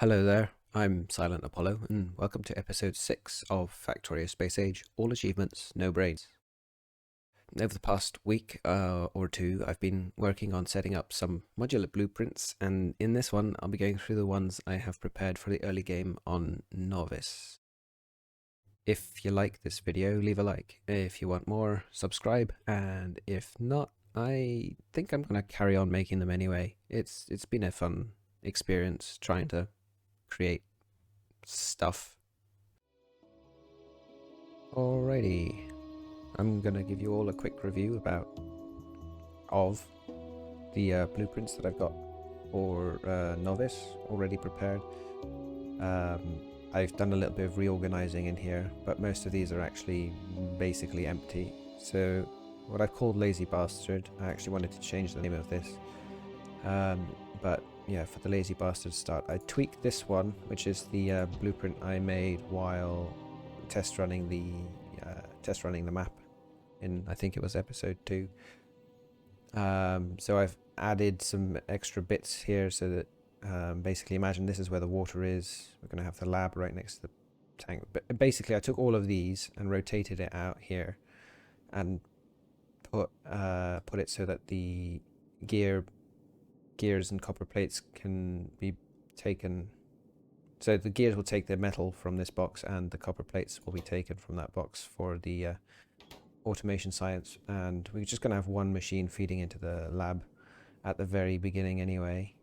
Hello there, I'm SilentApollo, and welcome to episode 6 of Factorio Space Age, All Achievements, No Brains. Over the past week or two, I've been working on setting up some modular blueprints, and in this one, I'll be going through the ones I have prepared for the early game on Nauvis. If you like this video, leave a like. If you want more, subscribe, and if not, I think I'm going to carry on making them anyway. It's been a fun experience trying to create stuff. Alrighty, I'm gonna give you all a quick review of the blueprints that I've got for Novice already prepared. I've done a little bit of reorganizing in here, but most of these are actually basically empty. So what I've called Lazy Bastard, I actually wanted to change the name of this. But yeah, for the Lazy Bastard start, I tweaked this one, which is the blueprint I made while test running the map in, I think it was episode 2. So I've added some extra bits here so that basically imagine this is where the water is. We're going to have the lab right next to the tank. But basically I took all of these and rotated it out here and put it so that the gears and copper plates can be taken. So the gears will take the metal from this box and the copper plates will be taken from that box for the automation science, and we're just going to have one machine feeding into the lab at the very beginning anyway.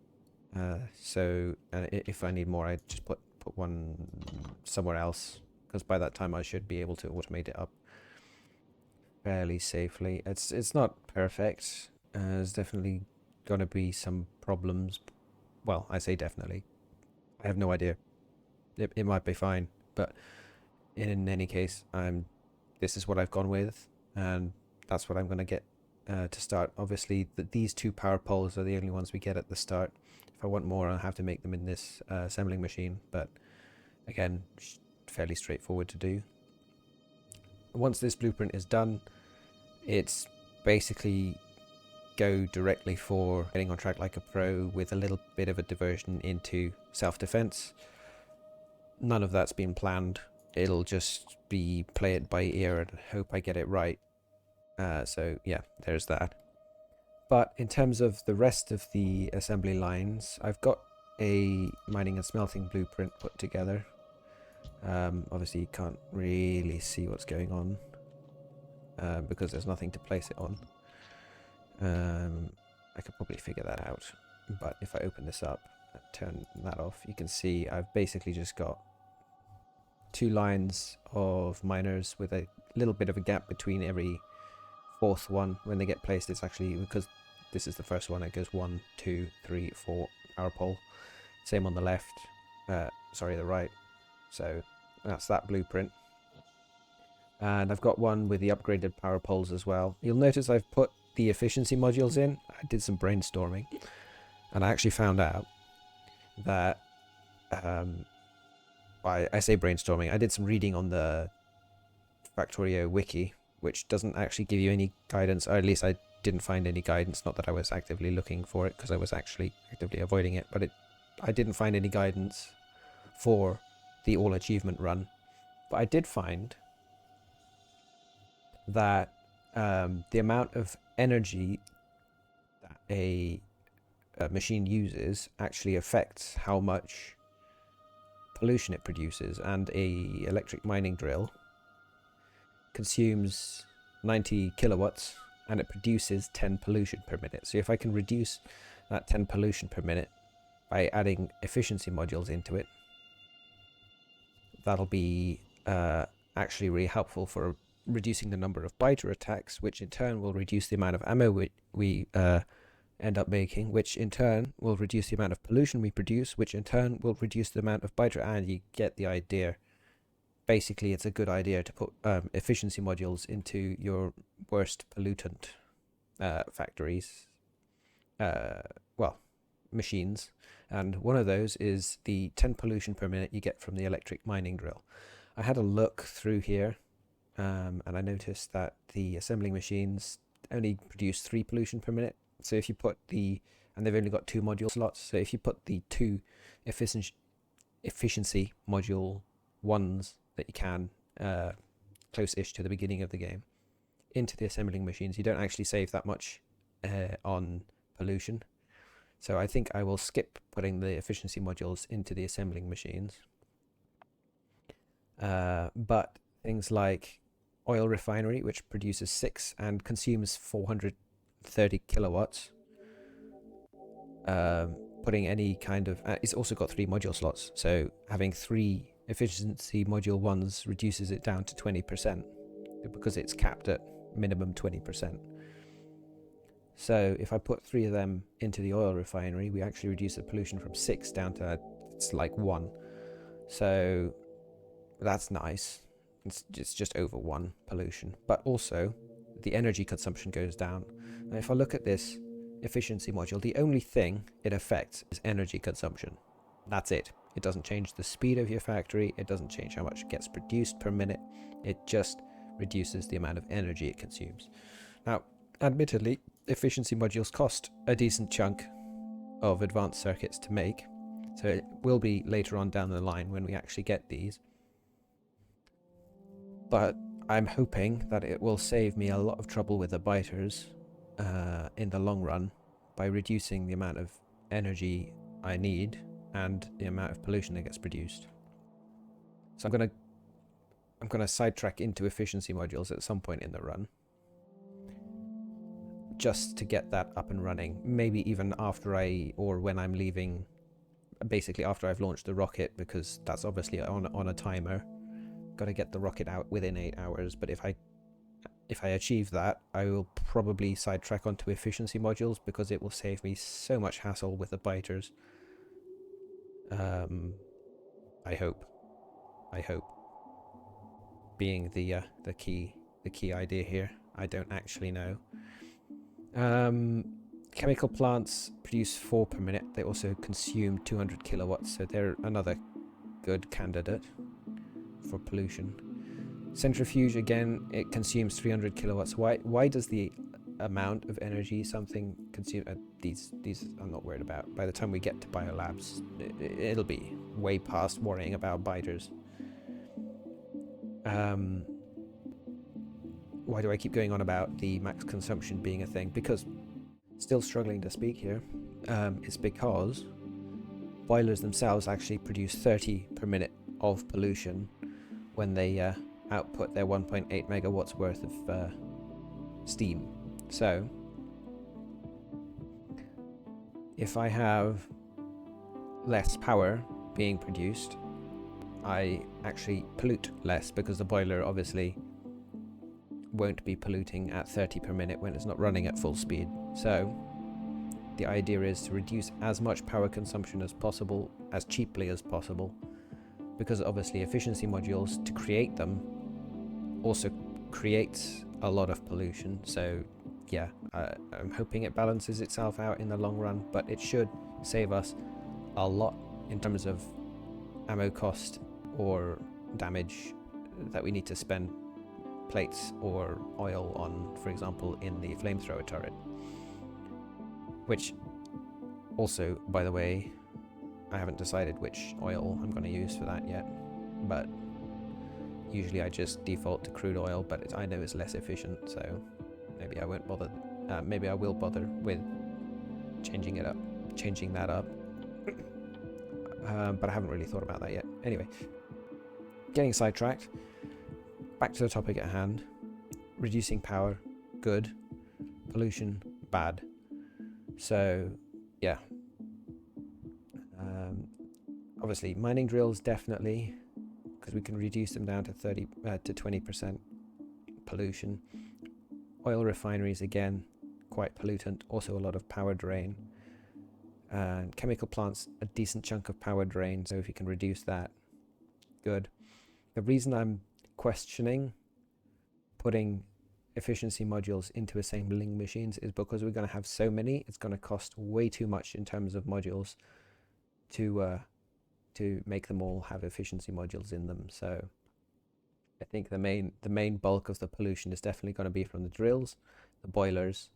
So if I need more, I just put one somewhere else, because by that time I should be able to automate it up fairly safely. It's not perfect. There's definitely going to be some problems. Well, I say definitely. I have no idea. It might be fine, but in any case, this is what I've gone with, and that's what I'm going to get to start. Obviously, these two power poles are the only ones we get at the start. If I want more, I'll have to make them in this assembling machine, but again, fairly straightforward to do. Once this blueprint is done, it's basically go directly for getting on track like a pro with a little bit of a diversion into self-defense. None of that's been planned. It'll just be play it by ear and hope I get it right. So yeah, there's that. But in terms of the rest of the assembly lines, I've got a mining and smelting blueprint put together. Obviously you can't really see what's going on because there's nothing to place it on. I could probably figure that out, but if I open this up and turn that off, you can see I've basically just got 2 lines of miners with a little bit of a gap between every 4th one. When they get placed, it's actually, because this is the first one, it goes 1, 2, 3, 4 power pole. Same on the left, sorry, the right. So that's that blueprint. And I've got one with the upgraded power poles as well. You'll notice I've put the efficiency modules in. I did some brainstorming, and I actually found out that I say brainstorming, I did some reading on the Factorio wiki, which doesn't actually give you any guidance, or at least I didn't find any guidance. Not that I was actively looking for it, because I was actually actively avoiding it, but I didn't find any guidance for the all achievement run. But I did find that the amount of energy that a machine uses actually affects how much pollution it produces, and a electric mining drill consumes 90 kilowatts and it produces 10 pollution per minute. So if I can reduce that 10 pollution per minute by adding efficiency modules into it, that'll be actually really helpful for reducing the number of biter attacks, which in turn will reduce the amount of ammo we end up making, which in turn will reduce the amount of pollution we produce, which in turn will reduce the amount of biter, and you get the idea. Basically, it's a good idea to put efficiency modules into your worst pollutant factories, well, machines, and one of those is the 10 pollution per minute you get from the electric mining drill. I had a look through here, and I noticed that the assembling machines only produce 3 pollution per minute. So if you put and they've only got 2 module slots, so if you put the 2 efficiency module ones that you can, close-ish to the beginning of the game, into the assembling machines. You don't actually save that much on pollution. So I think I will skip putting the efficiency modules into the assembling machines. But things like oil refinery, which produces 6 and consumes 430 kilowatts, putting any kind of... it's also got 3 module slots, so having 3 efficiency module 1s reduces it down to 20%, because it's capped at minimum 20%. So if I put 3 of them into the oil refinery, we actually reduce the pollution from 6 down to it's like 1. So that's nice. It's just over 1 pollution. But also, the energy consumption goes down. Now, if I look at this efficiency module, the only thing it affects is energy consumption. That's it. It doesn't change the speed of your factory. It doesn't change how much gets produced per minute. It just reduces the amount of energy it consumes. Now, admittedly, efficiency modules cost a decent chunk of advanced circuits to make. So it will be later on down the line when we actually get these. But I'm hoping that it will save me a lot of trouble with the biters in the long run by reducing the amount of energy I need and the amount of pollution that gets produced. So I'm gonna sidetrack into efficiency modules at some point in the run, just to get that up and running. Maybe even after or when I'm leaving, basically after I've launched the rocket, because that's obviously on a timer. Got to get the rocket out within 8 hours, but if I achieve that, I will probably sidetrack onto efficiency modules, because it will save me so much hassle with the biters. I hope being the key idea here. I don't actually know. Chemical plants produce 4 per minute. They also consume 200 kilowatts, so they're another good candidate for pollution. Centrifuge, again, it consumes 300 kilowatts. Why does the amount of energy something consume? These I'm not worried about. By the time we get to biolabs, it'll be way past worrying about biters. Why do I keep going on about the max consumption being a thing? Because, still struggling to speak here, it's because boilers themselves actually produce 30 per minute of pollution when they output their 1.8 megawatts worth of steam. So if I have less power being produced, I actually pollute less, because the boiler obviously won't be polluting at 30 per minute when it's not running at full speed. So the idea is to reduce as much power consumption as possible, as cheaply as possible, because obviously efficiency modules, to create them, also creates a lot of pollution. So yeah, I'm hoping it balances itself out in the long run, but it should save us a lot in terms of ammo cost or damage that we need to spend plates or oil on, for example, in the flamethrower turret. Which also, by the way, I haven't decided which oil I'm going to use for that yet, but usually I just default to crude oil, but I know it's less efficient, so maybe I won't bother. Maybe I will bother with changing that up. But I haven't really thought about that yet. Anyway, getting sidetracked. Back to the topic at hand. Reducing power, good. Pollution, bad. So, yeah. Obviously, mining drills, definitely, because we can reduce them down to 20% pollution. Oil refineries, again, quite pollutant. Also a lot of power drain. And chemical plants, a decent chunk of power drain, so if you can reduce that, good. The reason I'm questioning putting efficiency modules into assembling machines is because we're going to have so many, it's going to cost way too much in terms of modules to make them all have efficiency modules in them. So I think the main bulk of the pollution is definitely going to be from the drills, the boilers,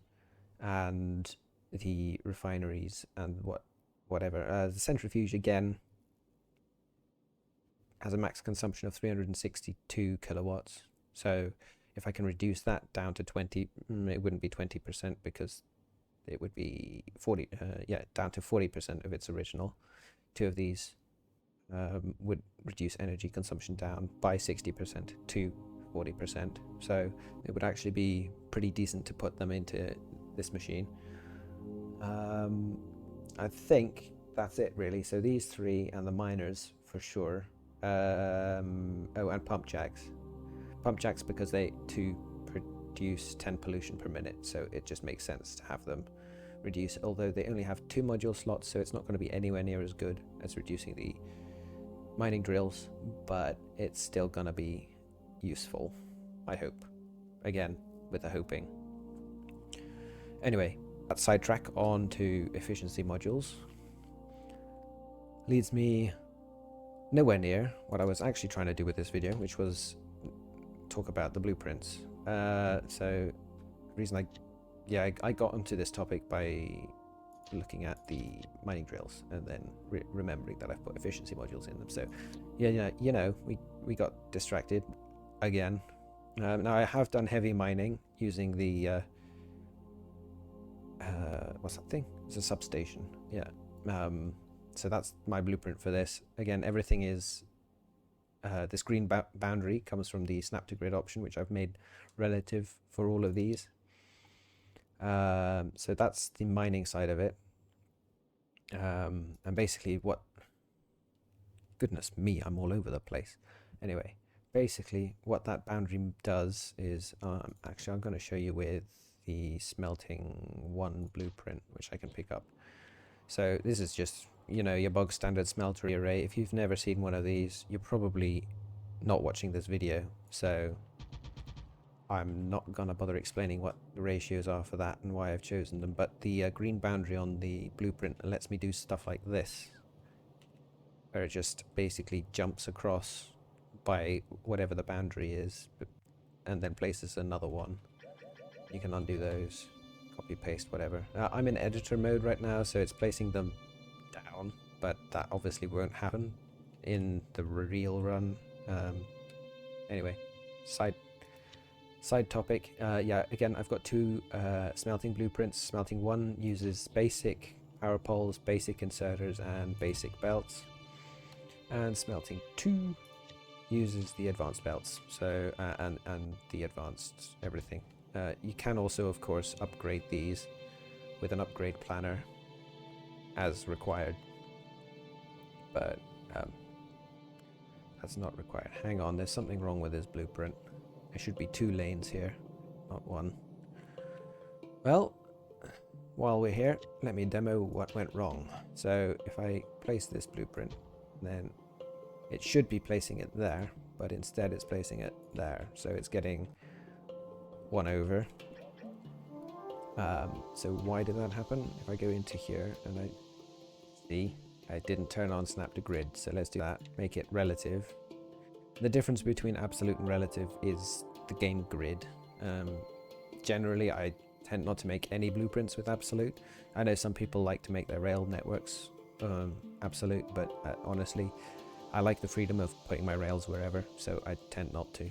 and the refineries, and whatever. The centrifuge, again, has a max consumption of 362 kilowatts. So if I can reduce that down to 20, it wouldn't be 20% because it would be 40, yeah, down to 40% of its original. Two of these would reduce energy consumption down by 60% to 40%. So it would actually be pretty decent to put them into this machine. I think that's it really. So these three and the miners for sure. Oh, and pump jacks. Pump jacks because they too produce 10 pollution per minute, so it just makes sense to have them reduce, although they only have 2 module slots, so it's not going to be anywhere near as good as reducing the mining drills, but it's still going to be useful, I hope. Again, with the hoping. Anyway, that sidetrack on to efficiency modules leads me nowhere near what I was actually trying to do with this video, which was talk about the blueprints. So the reason I got onto this topic by looking at the mining drills and then remembering that I've put efficiency modules in them. So yeah, you know, we got distracted again. Now I have done heavy mining using the what's that thing? It's a substation. Yeah. So that's my blueprint for this. Again, everything is this green boundary comes from the snap to grid option, which I've made relative for all of these. So that's the mining side of it. And basically goodness me, I'm all over the place. Anyway, basically what that boundary does is, actually I'm going to show you with the smelting 1 blueprint, which I can pick up. So this is just, you know, your bog standard smeltery array. If you've never seen one of these, you're probably not watching this video, so I'm not gonna bother explaining what the ratios are for that and why I've chosen them, but the green boundary on the blueprint lets me do stuff like this, where it just basically jumps across by whatever the boundary is and then places another one. You can undo those, copy paste, whatever. I'm in editor mode right now, so it's placing them down, but that obviously won't happen in the real run. Anyway, side topic. Yeah, again, I've got 2 smelting blueprints. Smelting 1 uses basic power poles, basic inserters, and basic belts, and smelting 2 uses the advanced belts, so and the advanced everything. You can also, of course, upgrade these with an upgrade planner as required, but that's not required. Hang on, there's something wrong with this blueprint. There should be 2 lanes here, not 1. Well, while we're here, let me demo what went wrong. So if I place this blueprint, then it should be placing it there, but instead it's placing it there. So it's getting 1 over. So why did that happen? If I go into here and I see I didn't turn on snap to grid, so let's do that. Make it relative. The difference between absolute and relative is the game grid. Generally, I tend not to make any blueprints with absolute. I know some people like to make their rail networks absolute, but honestly, I like the freedom of putting my rails wherever, so I tend not to.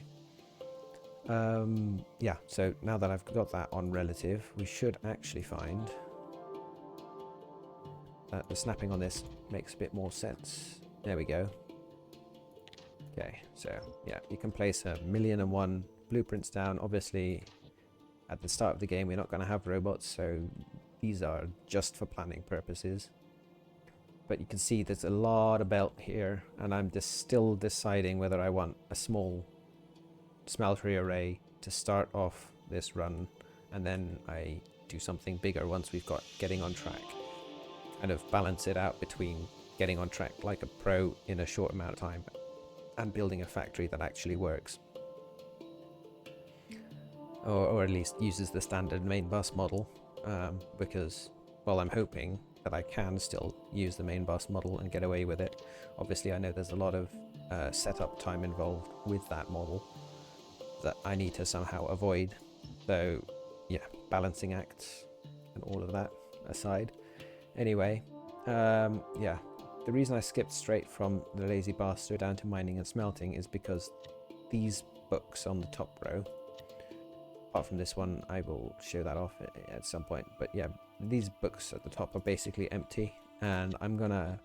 Yeah, so now that I've got that on relative, we should actually find that the snapping on this makes a bit more sense. There we go. Okay, so yeah, you can place 1,000,001 blueprints down. Obviously, at the start of the game, we're not going to have robots, so these are just for planning purposes. But you can see there's a lot of belt here, and I'm just still deciding whether I want a small smeltery array to start off this run, and then I do something bigger once we've got getting on track. Kind of balance it out between getting on track like a pro in a short amount of time and building a factory that actually works. Or at least uses the standard main bus model, because, well, I'm hoping that I can still use the main bus model and get away with it. Obviously, I know there's a lot of setup time involved with that model that I need to somehow avoid. So, yeah, balancing acts and all of that aside. Anyway, yeah, the reason I skipped straight from the Lazy Bastard down to mining and smelting is because these books on the top row, apart from this one, I will show that off at some point, but yeah, these books at the top are basically empty, and I'm gonna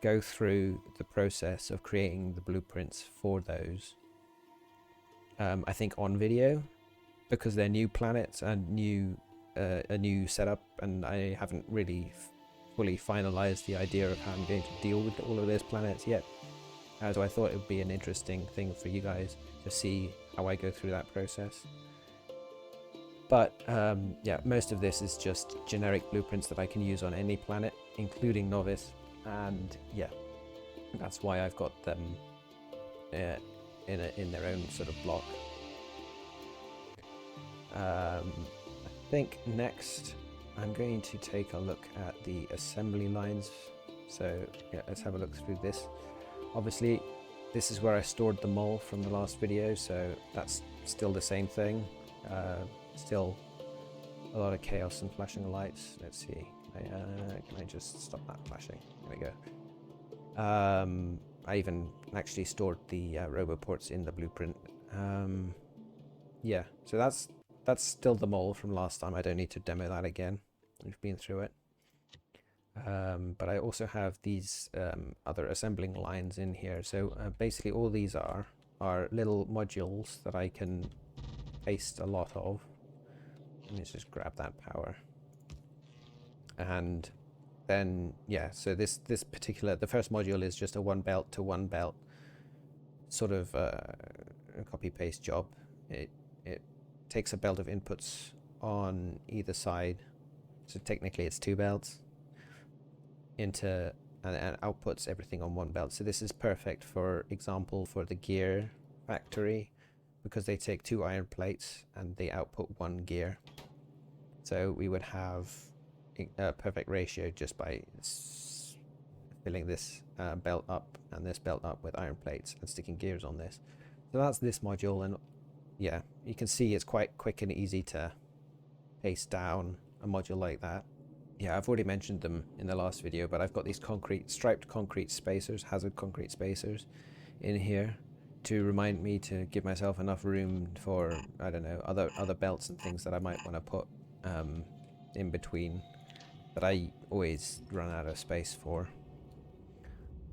go through the process of creating the blueprints for those, I think on video, because they're new planets and a new setup, and I haven't really fully finalized the idea of how I'm going to deal with all of those planets yet. So I thought it would be an interesting thing for you guys to see how I go through that process. But yeah, most of this is just generic blueprints that I can use on any planet, including Nauvis, and yeah, that's why I've got them in their own sort of block. I think next I'm going to take a look at the assembly lines. So yeah, let's have a look through this. Obviously, this is where I stored the mole from the last video, so that's still the same thing. Still a lot of chaos and flashing of lights. Let's see. Can I just stop that flashing? There we go. I even actually stored the roboports in the blueprint. Yeah, so that's still the mole from last time. I don't need to demo that again. We've been through it. But I also have these other assembling lines in here. So basically all these are little modules that I can paste a lot of. Let me just grab that power. And then, yeah, so this particular, the first module is just a one belt to one belt sort of a copy paste job. It takes a belt of inputs on either side, so technically it's two belts, into and outputs everything on one belt. So this is perfect, for example, for the gear factory, because they take two iron plates and they output one gear. So we would have a perfect ratio just by filling this belt up and this belt up with iron plates and sticking gears on this. So that's this module, and yeah, you can see it's quite quick and easy to paste down a module like that. Yeah, I've already mentioned them in the last video, but I've got these striped concrete spacers, hazard concrete spacers in here to remind me to give myself enough room for, I don't know, other belts and things that I might want to put in between, that I always run out of space for.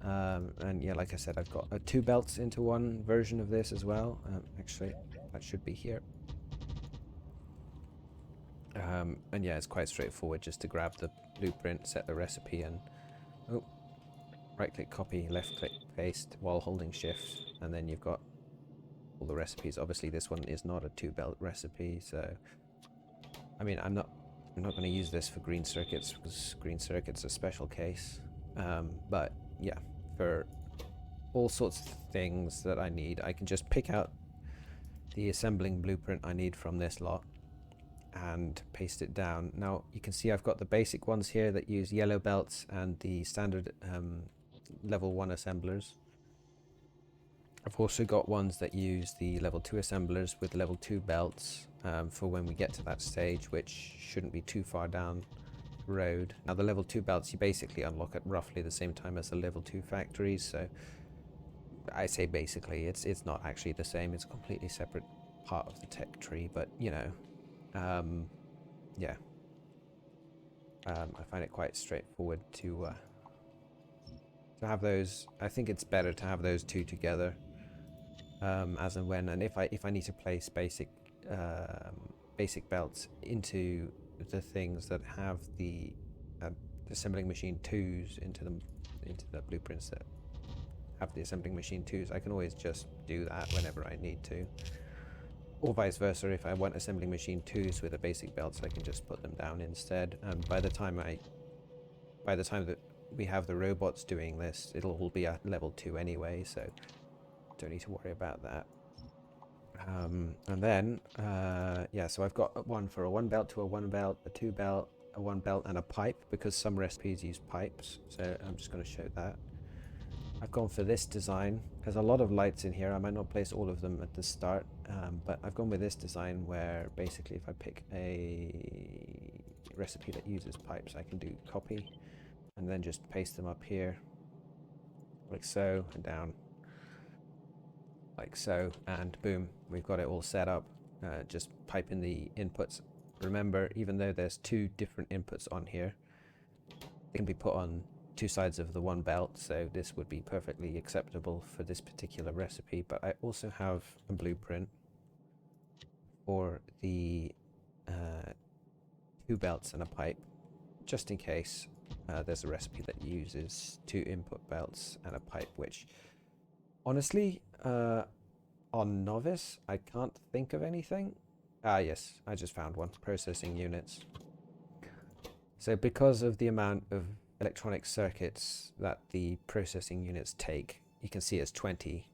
And yeah, like I said, I've got two belts into one version of this as well. Actually, that should be here. And yeah, it's quite straightforward just to grab the blueprint, set the recipe, and right click copy, left click paste while holding shift, and then you've got all the recipes. Obviously this one is not a two belt recipe, so I mean I'm not going to use this for green circuits, because green circuits are a special case. But yeah, for all sorts of things that I need, I can just pick out the assembling blueprint I need from this lot and paste it down. Now you can see I've got the basic ones here that use yellow belts and the standard level 1 assemblers. I've also got ones that use the level 2 assemblers with level 2 belts for when we get to that stage, which shouldn't be too far down the road. Now the level 2 belts you basically unlock at roughly the same time as the level 2 factories, so I say basically, it's not actually the same, it's a completely separate part of the tech tree, but you know, yeah, I find it quite straightforward to have those. I think it's better to have those two together, as and when, and if I need to place basic belts into the things that have the assembling machine 2s into the blueprints that have the assembling machine 2s, I can always just do that whenever I need to. Or vice versa, if I want assembling machine 2s with the basic belts, I can just put them down instead. By the time that we have the robots doing this, it'll all be at level 2 anyway, so don't need to worry about that. And then, yeah, so I've got one for a 1 belt to a 1 belt, a 2 belt, a 1 belt, and a pipe, because some recipes use pipes, so I'm just going to show that. I've gone for this design. There's a lot of lights in here. I might not place all of them at the start, but I've gone with this design where basically if I pick a recipe that uses pipes, I can do copy and then just paste them up here like so, and down like so, and boom, we've got it all set up. Just pipe in the inputs. Remember, even though there's two different inputs on here, they can be put on two sides of the one belt, so this would be perfectly acceptable for this particular recipe. But I also have a blueprint for the two belts and a pipe, just in case there's a recipe that uses two input belts and a pipe, which honestly, on Nauvis, I can't think of anything. Ah, yes, I just found one. Processing units. So because of the amount of electronic circuits that the processing units take, you can see it's 20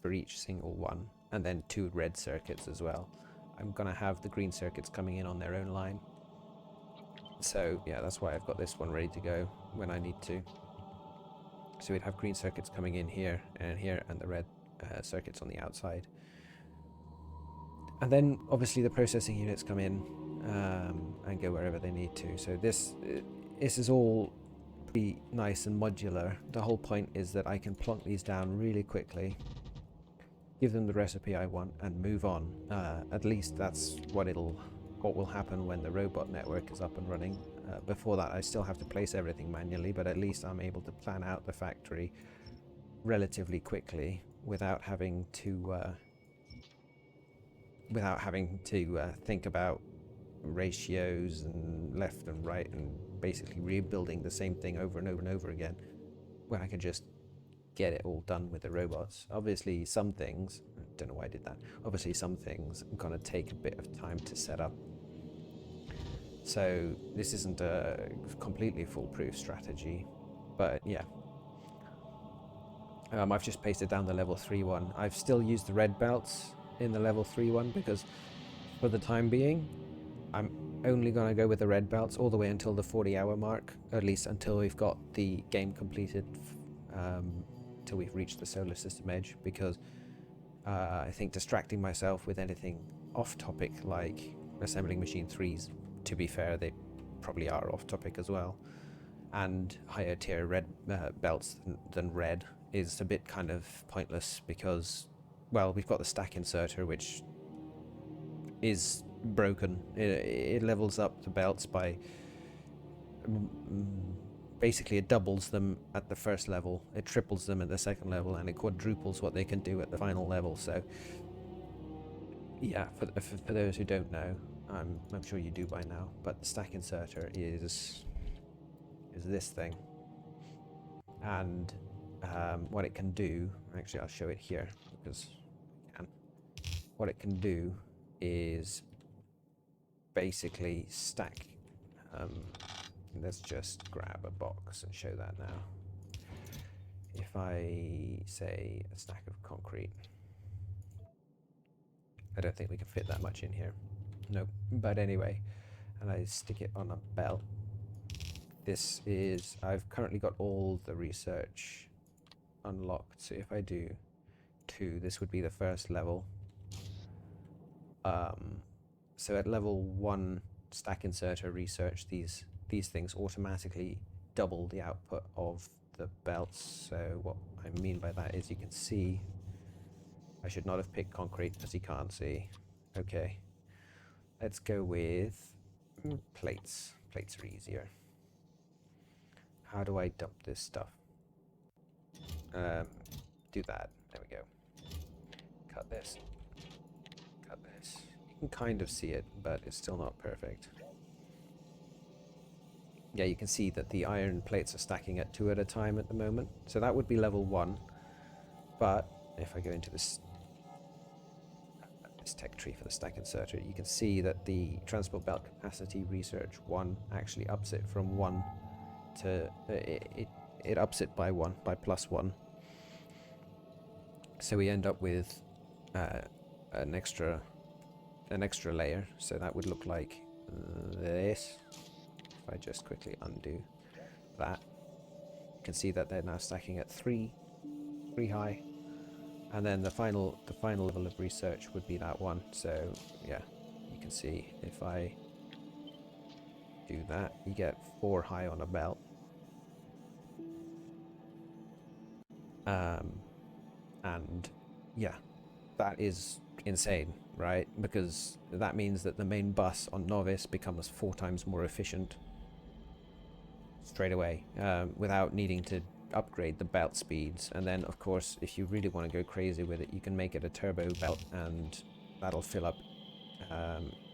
for each single one, and then two red circuits as well. I'm going to have the green circuits coming in on their own line. So yeah, that's why I've got this one ready to go when I need to. So we'd have green circuits coming in here, and the red circuits on the outside. And then obviously the processing units come in and go wherever they need to. So this is all pretty nice and modular. The whole point is that I can plonk these down really quickly, give them the recipe I want, and move on. At least that's what will happen when the robot network is up and running. Before that, I still have to place everything manually, but at least I'm able to plan out the factory relatively quickly without having to think about ratios and left and right and basically rebuilding the same thing over and over and over again, when I can just get it all done with the robots. Obviously some things, I don't know why I did that, obviously some things are going to take a bit of time to set up. So this isn't a completely foolproof strategy, but yeah. I've just pasted down the level 3 one. I've still used the red belts in the level 3 one because for the time being, I'm only going to go with the red belts all the way until the 40-hour mark, at least until we've got the game completed, till we've reached the solar system edge, because I think distracting myself with anything off topic like assembling machine 3s, to be fair, they probably are off topic as well, and higher tier red belts than red is a bit kind of pointless because, well, we've got the stack inserter, which is broken. It levels up the belts by basically it doubles them at the first level, it triples them at the second level, and it quadruples what they can do at the final level. So yeah, for those who don't know, I'm sure you do by now, but the stack inserter is this thing, and what it can do, actually I'll show it here because what it can do is basically stack. Let's just grab a box and show that now. If I say a stack of concrete, I don't think we can fit that much in here. Nope. But anyway, and I stick it on a belt. This is, I've currently got all the research unlocked. So if I do 2, this would be the first level. So at level 1 stack inserter research, these things automatically double the output of the belts. So what I mean by that is, you can see, I should not have picked concrete as you can't see. Okay, let's go with plates. Plates are easier. How do I dump this stuff? Do that. There we go. Cut this. Cut this. You can kind of see it, but it's still not perfect. Yeah, you can see that the iron plates are stacking at 2 at a time at the moment. So that would be level 1. But if I go into this tech tree for the stack inserter, you can see that the transport belt capacity research 1 actually ups it from 1 to it ups it by 1, by +1. So we end up with an extra layer. So that would look like this. If I just quickly undo that, you can see that they're now stacking at 3 high, and then the final level of research would be that one. So yeah, you can see if I do that, you get 4 high on a belt. And yeah, that is insane, right? Because that means that the main bus on Nauvis becomes 4 times more efficient straight away, without needing to upgrade the belt speeds. And then of course, if you really want to go crazy with it, you can make it a turbo belt, and that'll fill up.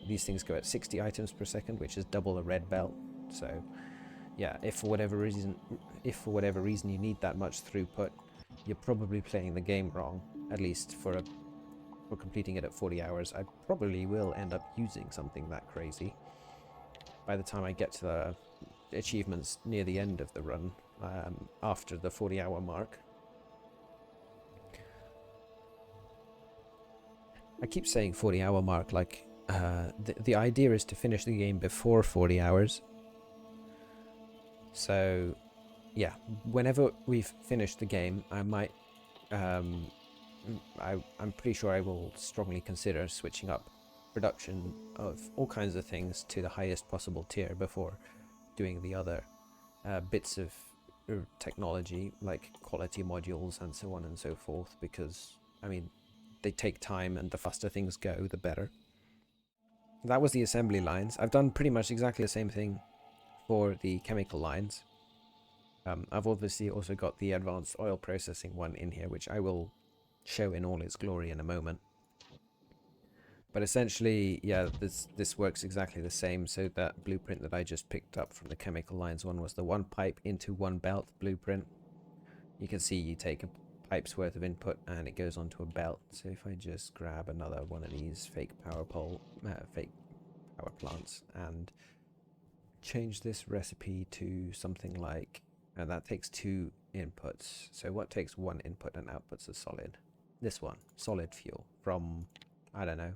These things go at 60 items per second, which is double a red belt. So yeah, if for whatever reason you need that much throughput, you're probably playing the game wrong. At least for completing it at 40 hours, I probably will end up using something that crazy by the time I get to the achievements near the end of the run, after the 40-hour mark. I keep saying 40-hour mark, like the idea is to finish the game before 40 hours. So yeah, whenever we've finished the game, I might I'm pretty sure I will strongly consider switching up production of all kinds of things to the highest possible tier before doing the other bits of technology, like quality modules and so on and so forth, because I mean, they take time, and the faster things go, the better. That was the assembly lines. I've done pretty much exactly the same thing for the chemical lines. I've obviously also got the advanced oil processing one in here, which I will show in all its glory in a moment. But essentially, yeah, this works exactly the same. So that blueprint that I just picked up from the chemical lines one was the 1 pipe into 1 belt blueprint. You can see you take a pipe's worth of input and it goes onto a belt. So if I just grab another one of these fake power plants and change this recipe to something like, and that takes 2 inputs. So what takes 1 input and outputs a solid? This one, solid fuel from, I don't know,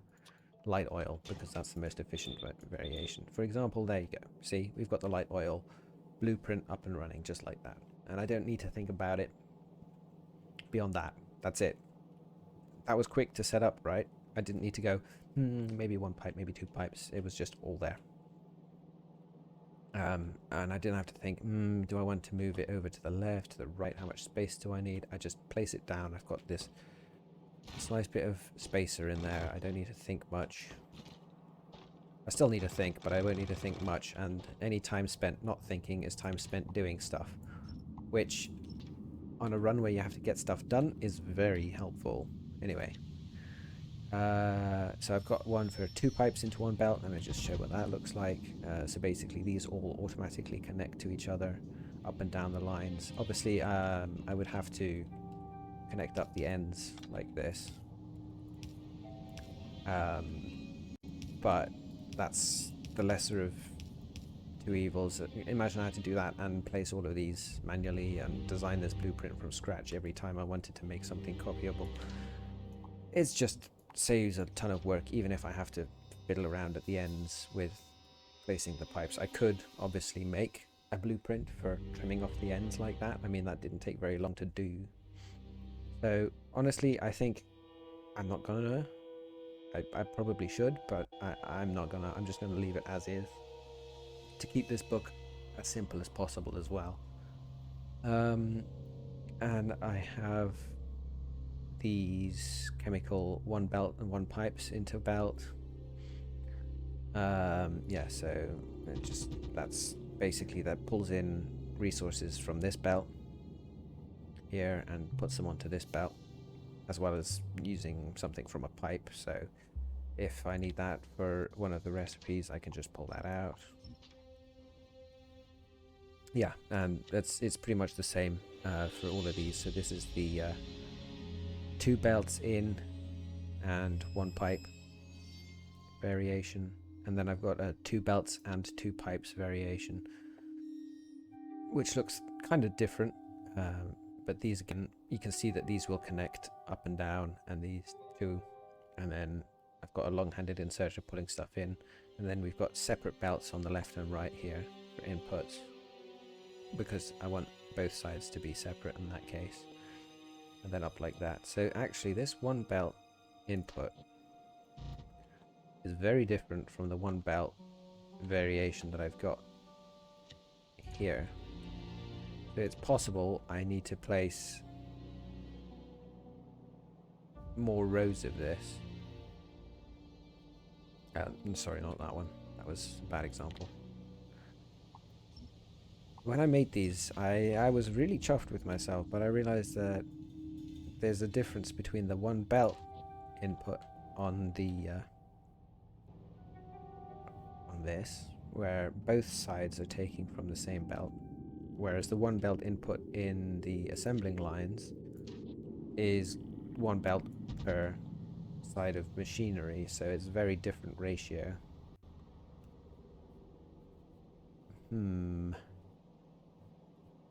light oil, because that's the most efficient variation. For example, there you go. See, we've got the light oil blueprint up and running just like that. And I don't need to think about it beyond that. That's it. That was quick to set up, right? I didn't need to go, maybe 1 pipe, maybe 2 pipes. It was just all there. And I didn't have to think, do I want to move it over to the left, to the right? How much space do I need? I just place it down. I've got this nice bit of spacer in there. I don't need to think much. I still need to think, but I won't need to think much. And any time spent not thinking is time spent doing stuff, which on a run where you have to get stuff done is very helpful. Anyway, so I've got one for 2 pipes into 1 belt. Let me just show what that looks like. So basically these all automatically connect to each other up and down the lines. Obviously I would have to connect up the ends like this, but that's the lesser of 2 evils. Imagine I had to do that and place all of these manually and design this blueprint from scratch every time I wanted to make something copyable. It's just saves a ton of work, even if I have to fiddle around at the ends with placing the pipes. I could obviously make a blueprint for trimming off the ends like that. I mean, that didn't take very long to do. So honestly, I think I'm not gonna. I probably should, but I'm not gonna. I'm just gonna leave it as is to keep this book as simple as possible as well. And I have these chemical 1 belt and 1 pipes into belt. Yeah, so that's basically that pulls in resources from this belt here and puts them onto this belt, as well as using something from a pipe. So if I need that for one of the recipes, I can just pull that out. Yeah, and it's pretty much the same for all of these. So this is the 2 belts in and 1 pipe variation, and then I've got a 2 belts and 2 pipes variation, which looks kind of different, but these again, you can see that these will connect up and down, and these 2, and then I've got a long-handed inserter pulling stuff in, and then we've got separate belts on the left and right here for inputs, because I want both sides to be separate in that case, and then up like that. So actually this 1 belt input is very different from the 1 belt variation that I've got here. So it's possible I need to place more rows of this. Sorry, not that one. That was a bad example. When I made these, I was really chuffed with myself, but I realized that there's a difference between the one belt input on the on this, where both sides are taking from the same belt, whereas the one belt input in the assembling lines is one belt per side of machinery, so it's a very different ratio.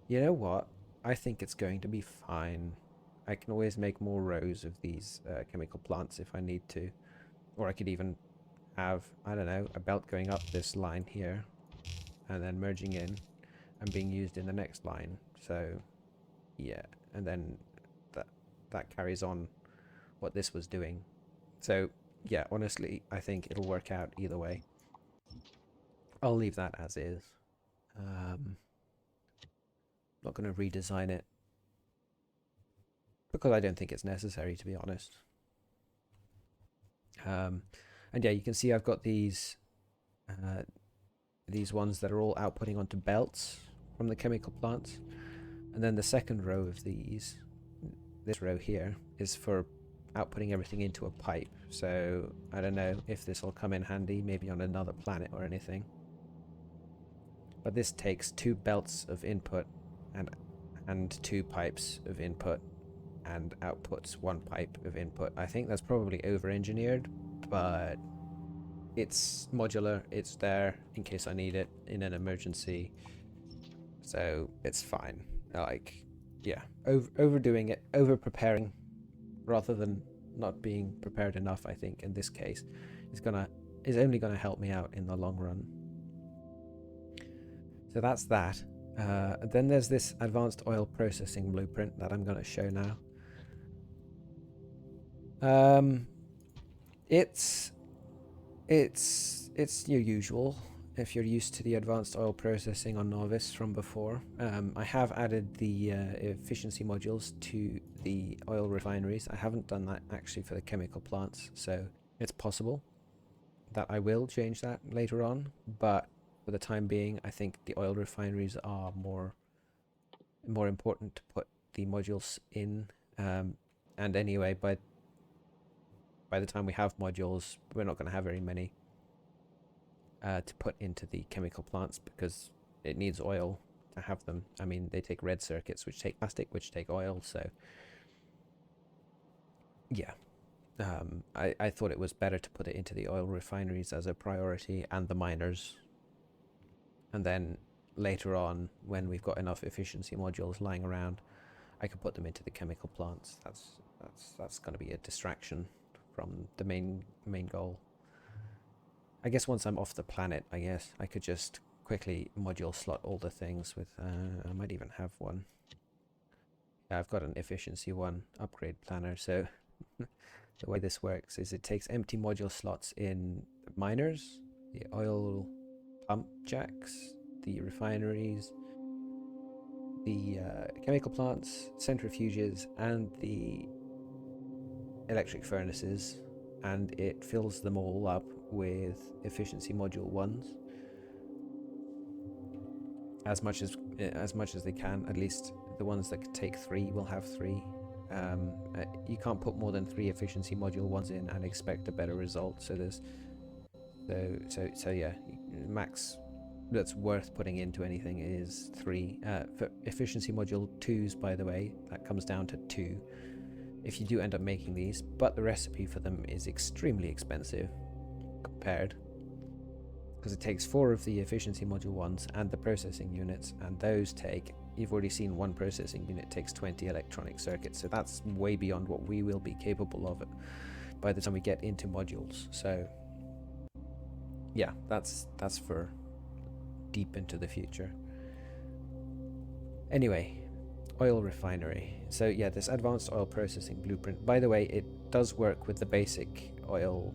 You know what? I think it's going to be fine. I can always make more rows of these chemical plants if I need to. Or I could even have, I don't know, a belt going up this line here and then merging in and being used in the next line. So, yeah. And then that carries on what this was doing. So, yeah, honestly, I think it'll work out either way. I'll leave that as is. Not going to redesign it because I don't think it's necessary, to be honest. And yeah, you can see I've got these ones that are all outputting onto belts from the chemical plants, and then the second row of these, this row here, is for outputting everything into a pipe. So I don't know if this will come in handy, maybe on another planet or anything. But this takes 2 belts of input and 2 pipes of input and outputs 1 pipe of input. I think that's probably over-engineered, but it's modular, it's there in case I need it in an emergency, so it's fine. Like, yeah, overdoing it, over-preparing rather than not being prepared enough, I think, in this case, is only gonna help me out in the long run. So that's that. Then there's this advanced oil processing blueprint that I'm going to show now. It's your usual if you're used to the advanced oil processing on Nauvis from before. I have added the efficiency modules to the oil refineries. I haven't done that actually for the chemical plants, so it's possible that I will change that later on, but for the time being, I think the oil refineries are more important to put the modules in. And anyway, by the time we have modules, we're not going to have very many to put into the chemical plants because it needs oil to have them. I mean, they take red circuits, which take plastic, which take oil. So, yeah. I thought it was better to put it into the oil refineries as a priority and the miners. And then later on, when we've got enough efficiency modules lying around, I can put them into the chemical plants. That's going to be a distraction from the main goal. I guess once I'm off the planet, I guess I could just quickly module slot all the things with. I might even have one. Yeah, I've got an efficiency 1 upgrade planner. So the way this works is it takes empty module slots in miners, the oil pump jacks, the refineries, the chemical plants, centrifuges, and the electric furnaces, and it fills them all up with efficiency module 1s as much as they can. At least the ones that could take 3 will have 3. You can't put more than 3 efficiency module 1s in and expect a better result. So there's so yeah, max that's worth putting into anything is 3. For efficiency module 2s, by the way, that comes down to 2 if you do end up making these, but the recipe for them is extremely expensive compared, because it takes 4 of the efficiency module 1s and the processing units, and those take, you've already seen, 1 processing unit takes 20 electronic circuits, so that's way beyond what we will be capable of by the time we get into modules. So yeah, that's for deep into the future. Anyway, oil refinery. So yeah, this advanced oil processing blueprint, by the way, it does work with the basic oil,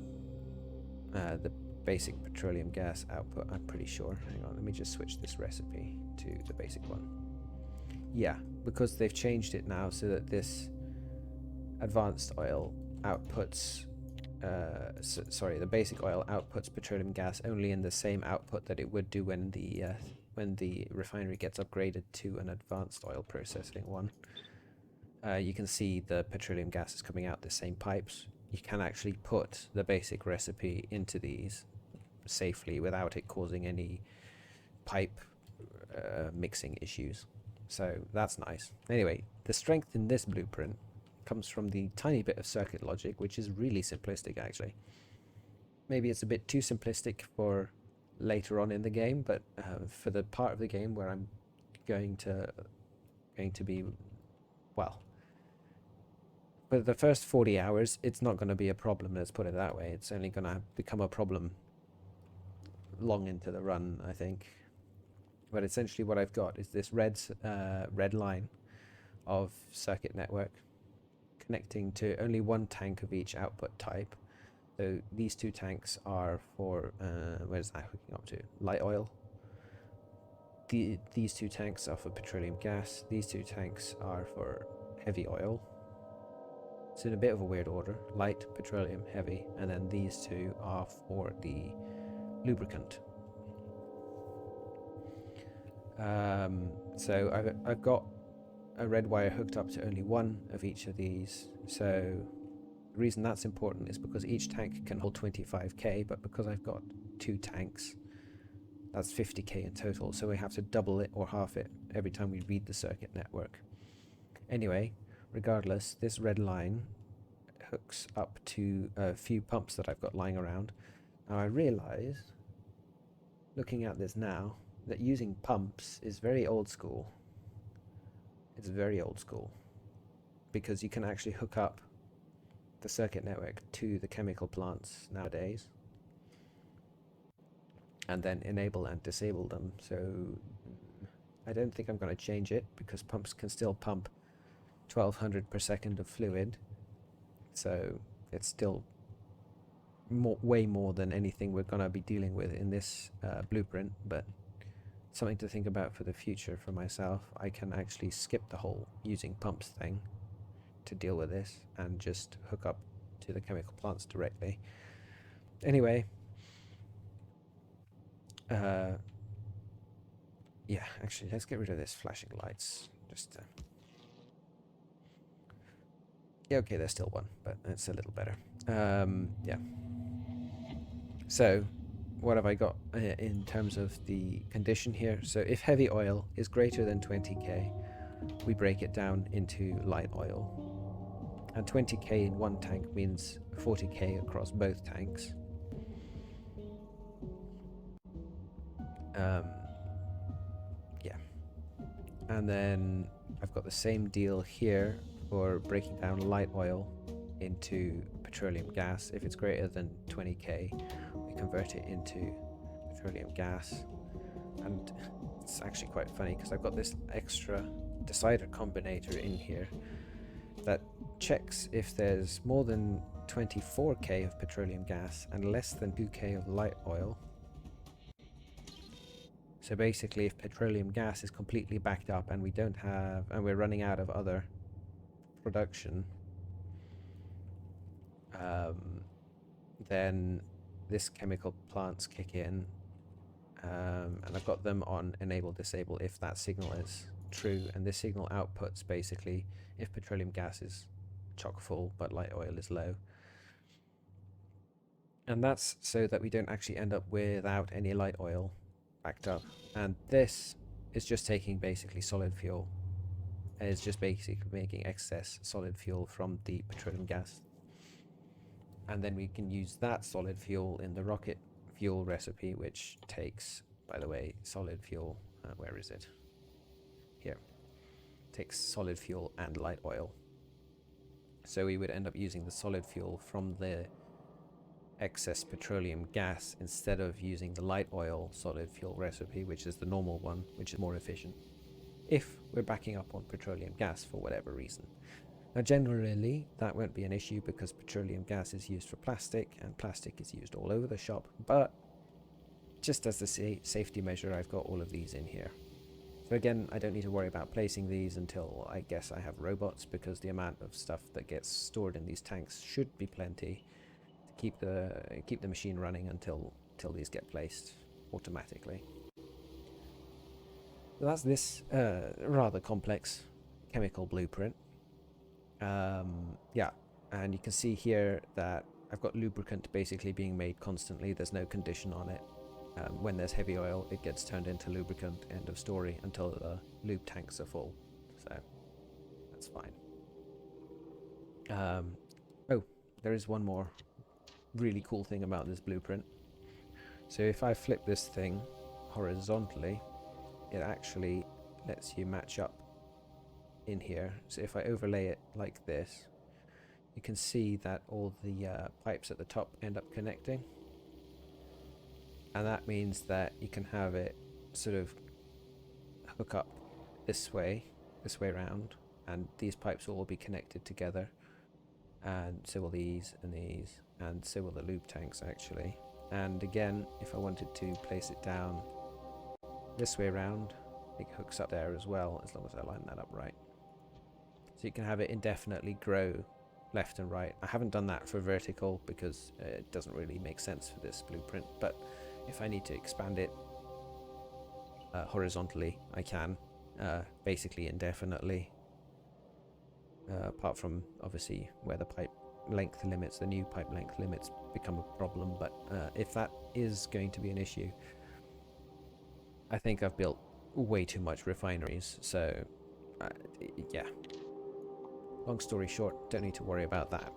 the basic petroleum gas output, I'm pretty sure. Hang on, let me just switch this recipe to the basic one. Yeah, because they've changed it now so that this advanced oil outputs, sorry, the basic oil outputs petroleum gas only in the same output that it would do when the refinery gets upgraded to an advanced oil processing one. You can see the petroleum gas is coming out the same pipes. You can actually put the basic recipe into these safely without it causing any pipe mixing issues. So that's nice. Anyway, the strength in this blueprint comes from the tiny bit of circuit logic, which is really simplistic actually. Maybe it's a bit too simplistic for later on in the game, but for the part of the game where I'm going to be, well, for the first 40 hours, it's not going to be a problem, let's put it that way. It's only going to become a problem long into the run, I think. But essentially what I've got is this red line of circuit network connecting to only one tank of each output type. So these two tanks are for, where's that hooking up to? Light oil. These two tanks are for petroleum gas. These two tanks are for heavy oil. It's in a bit of a weird order. Light, petroleum, heavy. And then these two are for the lubricant. So I've got a red wire hooked up to only one of each of these. So the reason that's important is because each tank can hold 25k, but because I've got two tanks, that's 50k in total. So we have to double it or half it every time we read the circuit network. Anyway, regardless, this red line hooks up to a few pumps that I've got lying around. Now I realize, looking at this now, that using pumps is very old school. It's very old school because you can actually hook up the circuit network to the chemical plants nowadays and then enable and disable them. So I don't think I'm going to change it because pumps can still pump 1200 per second of fluid. So it's still way more than anything we're going to be dealing with in this blueprint, but something to think about for the future for myself. I can actually skip the whole using pumps thing to deal with this and just hook up to the chemical plants directly. Anyway, yeah, actually let's get rid of this flashing lights. Just yeah, okay, there's still one, but it's a little better. Yeah. So what have I got in terms of the condition here? So if heavy oil is greater than 20k, we break it down into light oil. And 20k in one tank means 40k across both tanks. Yeah. And then I've got the same deal here for breaking down light oil into petroleum gas. If it's greater than 20k, we convert it into petroleum gas. And it's actually quite funny because I've got this extra decider combinator in here that checks if there's more than 24k of petroleum gas and less than 2k of light oil. So basically, if petroleum gas is completely backed up and we don't have, and we're running out of other production, then this chemical plants kick in, and I've got them on enable disable if that signal is true, and this signal outputs basically if petroleum gas is chock full but light oil is low. And that's so that we don't actually end up without any light oil backed up. And this is just taking basically solid fuel. It's just basically making excess solid fuel from the petroleum gas. And then we can use that solid fuel in the rocket fuel recipe, which takes, by the way, solid fuel. Where is it? Here. Takes solid fuel and light oil. So we would end up using the solid fuel from the excess petroleum gas instead of using the light oil solid fuel recipe, which is the normal one, which is more efficient if we're backing up on petroleum gas for whatever reason. Now generally that won't be an issue because petroleum gas is used for plastic and plastic is used all over the shop, but just as the safety measure I've got all of these in here. So again, I don't need to worry about placing these until I guess I have robots, because the amount of stuff that gets stored in these tanks should be plenty to keep the machine running until these get placed automatically. So that's this rather complex chemical blueprint. Yeah, and you can see here that I've got lubricant basically being made constantly. There's no condition on it. When there's heavy oil, it gets turned into lubricant, end of story, until the lube tanks are full. So that's fine. Oh, there is one more really cool thing about this blueprint. So if I flip this thing horizontally, it actually lets you match up in here. So if I overlay it like this, you can see that all the pipes at the top end up connecting. And that means that you can have it sort of hook up this way around, and these pipes will all be connected together, and so will these, and so will the lube tanks actually. And again, if I wanted to place it down this way around, it hooks up there as well, as long as I line that up right. So you can have it indefinitely grow left and right. I haven't done that for vertical because it doesn't really make sense for this blueprint, but if I need to expand it horizontally, I can, basically indefinitely, apart from obviously where the pipe length limits, the new pipe length limits become a problem. But if that is going to be an issue, I think I've built way too much refineries, so yeah. Long story short, don't need to worry about that.